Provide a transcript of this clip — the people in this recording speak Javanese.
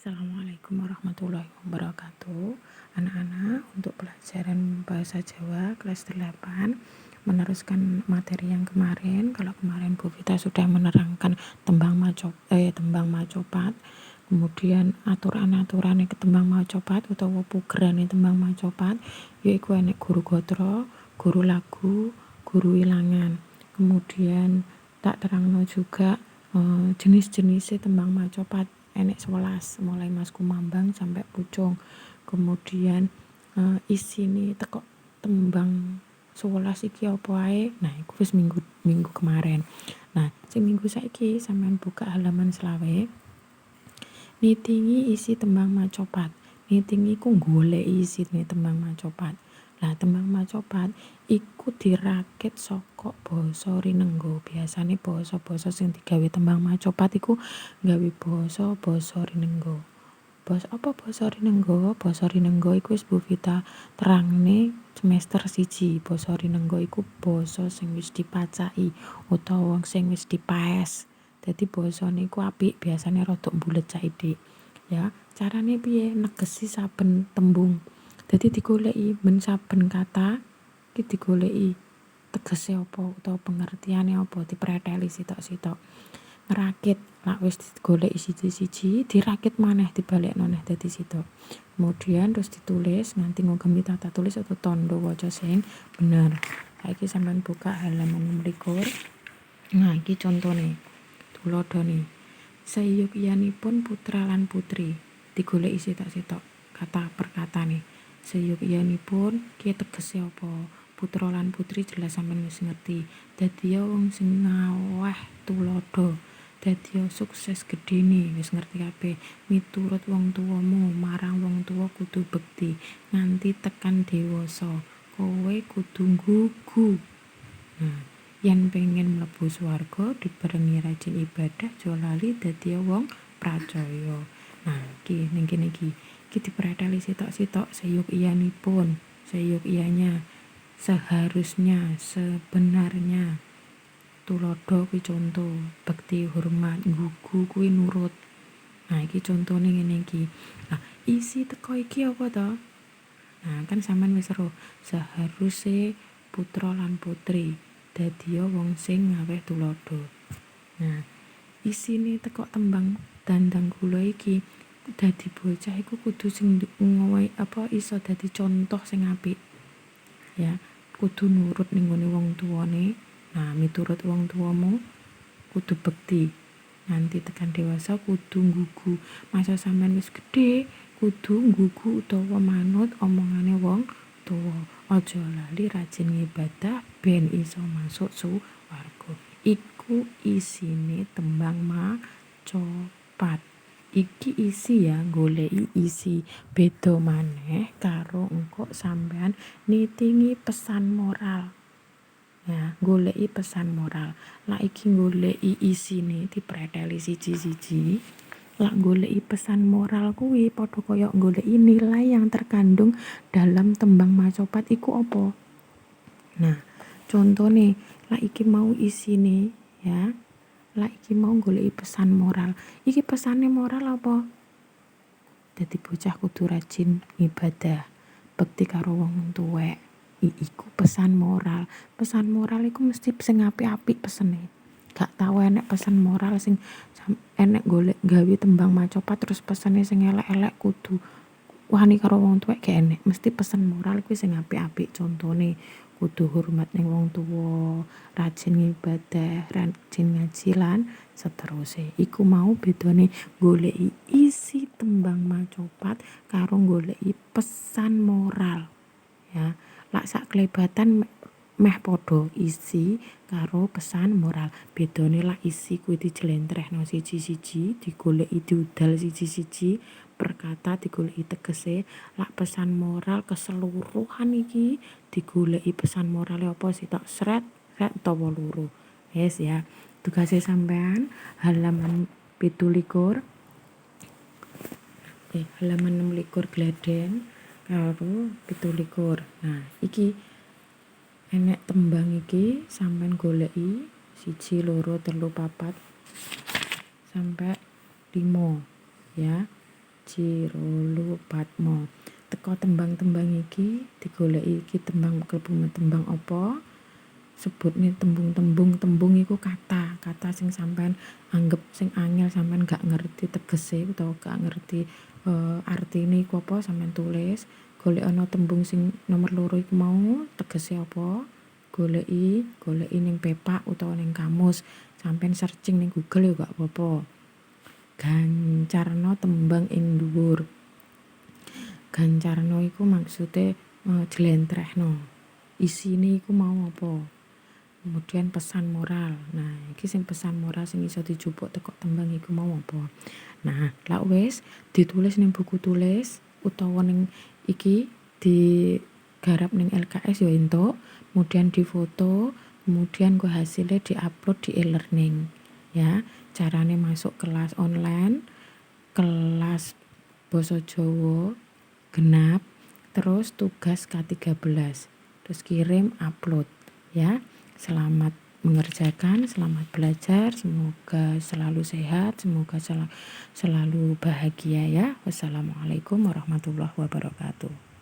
Assalamualaikum warahmatullahi wabarakatuh. Anak-anak, untuk pelajaran bahasa Jawa kelas 8 meneruskan materi yang kemarin. Kalau kemarin Bu Vita sudah menerangkan tembang macopat, kemudian aturan-aturan tembang macopat utawa pugerane tembang macopat yaiku enek guru gotro, guru lagu, guru wilangan. Kemudian tak terangno juga jenis-jenis tembang macopat enek 11 mulai Mas Kumambang sampai Pucung. Kemudian isine teko tembang 11 iki apa ae. Nah, iku wis minggu kemarin. Nah, sing minggu saiki sampean buka halaman 20. Nitingi isi tembang macopat. Nitingi ku goleki isine tembang macopat. Lah tembang macopat iku dirakit saka basa Rinenggo. Biasane basa-basa sing digawe tembang macopat iku gawe basa Rinenggo. Basa apa basa Rinenggo? Basa Rinenggo iku wis Bu Vita terangne semester 1. Basa Rinenggo iku basa sing wis dipacaki utawa sing wis dipaes. Dadi basane iku apik, biasane rada mbulet saithik. Ya, carane piye? Negesi saben tembung. Dadi digoleki ben saben kata iki digoleki tegese apa utawa pengertiane apa, dipreteli sitok-sitok. Ngerakit, lak wis digoleki siji-siji, dirakit maneh, dibalekno neh dadi sitok. Kemudian terus ditulis nganti ngugemi tata tulis atau tandha waca sing bener. Saiki sampean buka halaman 26. Nah, iki contone. Tuladhane. Seyogyanipun putra lan putri. Digoleki sitok-sitok kata per katane. Seyogyanipun ki tegese apa? Putra lan putri jelas sampeyan wis ngerti. Dadi wong sing ngaweh tuladha. Dadi sukses gedene wis ngerti kabeh. Miturut wong tuwamu, marang wong tuwa kudu bekti nganti tekan dewasa. Kowe kudu nggugu. Nah, yen pengen mlebu swarga dibarengi rajin ibadah aja lali dadi wong pracaya. Nah, iki ning kene iki dipreteli sitok-sitok seyogyanipun, seyogyanya, seharusnya, sebenarnya. Tuladha kuwi conto, bekti hormat, nggugu kuwi nurut. Nah, iki contone ngene iki. Nah, isi teko iki apa to? Nah, kan sampean wis ero seharuse putra lan putri dadi wong sing ngaweh tuladha. Nah, isine teko tembang dandang kula iki dadi bocah iku kudu sing iso dadi contoh sing apik. Ya, kudu nurut ning ngone wong tuwane. Nah, miturut wong tuamu kudu bekti. Nanti tekan dewasa kudu nggugu. Masa sampean wis gedhe kudu nggugu utawa manut omongane wong tuwa. Aja lali rajin ibadah ben iso masuk swarga. Iku isine tembang macopat. Iki isi ya, goleki isi. Beda maneh karo engko sampean nitingi pesan moral. Ya, goleki pesan moral. Lah iki goleki isine dipreteli siji-siji. Lah goleki pesan moral kuwi padha kaya goleki nilai yang terkandung dalam tembang macopat iku apa. Nah, contone lah iki mau isine ya. Lah iki mau goleki pesan moral. Iki pesane moral apa? Dadi bocah kudu rajin ibadah, bekti karo wong tuwek. Iku pesan moral. Pesan moral iku mesti sing apik-apik pesene. Gak tau enek pesan moral sing enek golek gawe tembang macopat terus pesene sing elek-elek kudu wani karo wong tuwek gak enek. Mesti pesan moral kuwi sing apik-apik. Contone kudu hormat ning wong tuwa, rajin ibadah, rajin ngaji lan seterusé. Iku mau bedane goleki isi tembang macopat karo goleki pesan moral. Ya, lak sak klebatan meh padha isi karo pesan moral. Bedane lak isi kuwi dijlentrehno siji-siji, digoleki diudal siji-siji, perkata digoleki tegese. Lak pesan moral keseluruhan iki digoleki pesan morale apa sitok sret utawa loro. Wis ya, tugase sampean halaman 17 halaman 26 gledhen karo 17. Nah, iki enek tembang iki sampean goleki 1, 2, 3, 4 sampai 5 ya. Patmo. Teko tembang-tembang iki digoleki iki tembang klebu tembang apa? Sebutne tembung iku kata sing sampean anggap sing angel sampean gak ngerti tegese utawa gak ngerti artine iku apa sampean tulis. Golekana tembung sing nomor 2 iku mau tegese apa? Goleki ning pepak utawa ning kamus. Sampeyan searching ning Google ya gak apa-apa. Gancarno tembang ing dhuwur. Gancarno iku maksude jlentrehno. Isine iku mau apa? Kemudian pesan moral. Nah, iki sing pesan moral sing iso dijupuk teko tembang iku mau apa? Nah, lak wis ditulis ning buku tulis utawa ning iki digarap ning LKS ya entuk, kemudian difoto, kemudian go hasilnya diupload di e-learning. Ya, carane masuk kelas online, kelas basa Jawa genap, terus tugas K13. Terus kirim upload ya. Selamat mengerjakan, selamat belajar, semoga selalu sehat, semoga selalu bahagia ya. Wassalamualaikum warahmatullahi wabarakatuh.